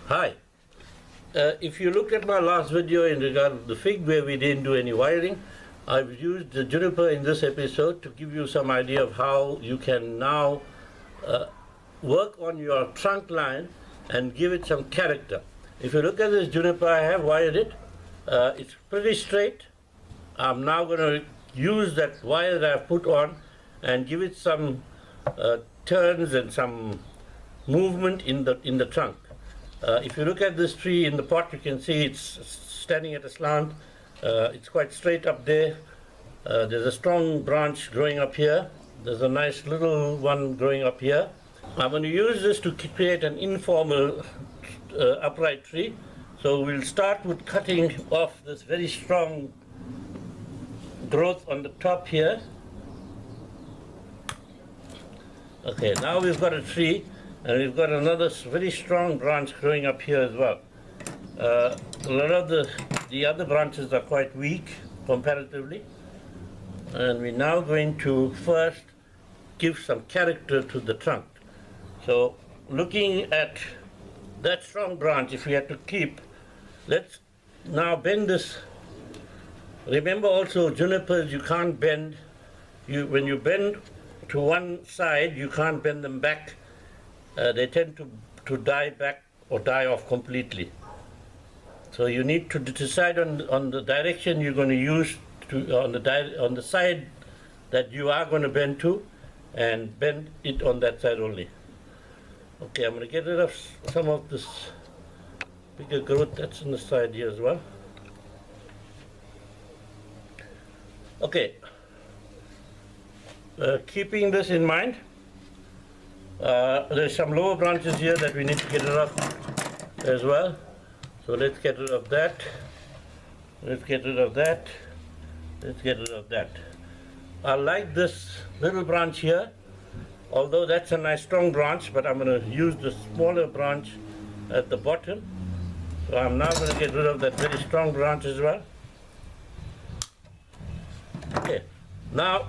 Hi. If you looked at my last video in regard to the fig where we didn't do any wiring, I've used the juniper in this episode to give you some idea of how you can now work on your trunk line and give it some character. If you look at this juniper, I have wired it. It's pretty straight. I'm now going to use that wire that I've put on and give it some turns and some movement in the trunk. If you look at this tree in the pot, you can see it's standing at a slant. It's quite straight up there. There's a strong branch growing up here. There's a nice little one growing up here. I'm going to use this to create an informal upright tree. So we'll start with cutting off this very strong growth on the top here. Okay, now we've got a tree. And we've got another very strong branch growing up here as well. A lot of the other branches are quite weak comparatively. And we're now going to first give some character to the trunk. So looking at that strong branch, if we had to keep, let's now bend this. Remember also, junipers, you can't bend. When you bend to one side, you can't bend them back. They tend to die back or die off completely. So you need to decide on the direction you're going to use on the side that you are going to bend to, and bend it on that side only. Okay, I'm going to get rid of some of this bigger growth that's on the side here as well. Okay, keeping this in mind, there's some lower branches here that we need to get rid of as well. So let's get rid of that. Let's get rid of that. Let's get rid of that. I like this little branch here, although that's a nice strong branch, but I'm going to use the smaller branch at the bottom. So I'm now going to get rid of that very strong branch as well. Okay, now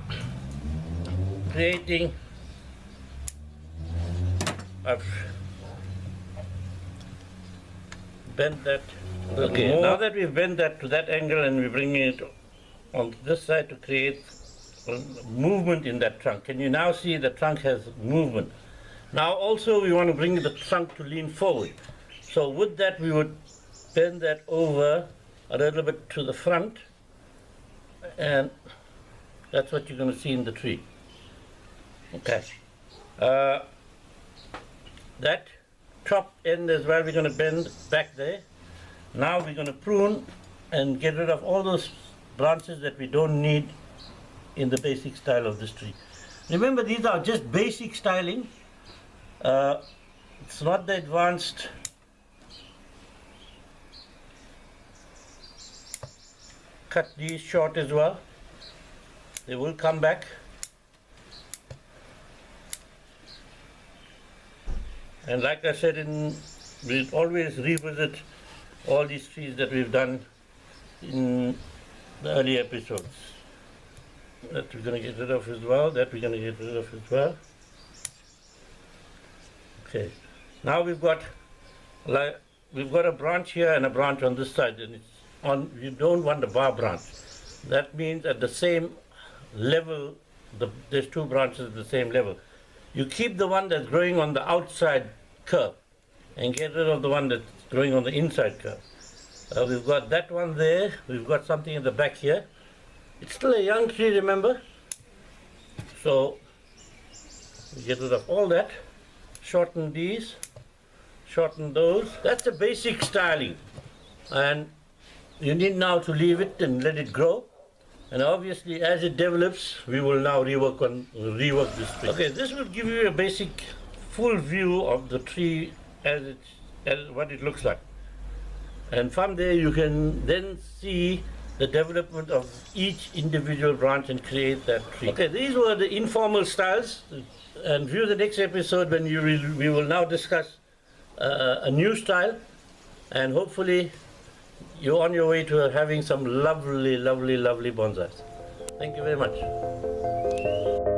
creating. I've bent that. Okay, now that we've bent that to that angle and we're bringing it on this side to create movement in that trunk. Can you now see the trunk has movement? Now also we want to bring the trunk to lean forward. So with that we would bend that over a little bit to the front, and that's what you're going to see in the tree. Okay. That top end as well, we're going to bend back there. Now we're going to prune and get rid of all those branches that we don't need in the basic style of this tree. Remember, these are just basic styling. It's not the advanced. Cut these short as well. They will come back. And like I said, we'll always revisit all these trees that we've done in the early episodes. That we're going to get rid of as well. That we're going to get rid of as well. Okay. Now we've got a branch here and a branch on this side, and it's on. You don't want the bar branch. That means at the same level, there's two branches at the same level. You keep the one that's growing on the outside curve and get rid of the one that's growing on the inside curve. We've got that one there. We've got something in the back here. It's still a young tree, remember? So we get rid of all that. Shorten these. Shorten those. That's the basic styling. And you need now to leave it and let it grow. And obviously, as it develops, we will now rework this tree. Okay, this will give you a basic, full view of the tree as what it looks like. And from there, you can then see the development of each individual branch and create that tree. Okay, these were the informal styles. And view the next episode when we will now discuss a new style, and hopefully you're on your way to having some lovely, lovely, lovely bonsais. Thank you very much.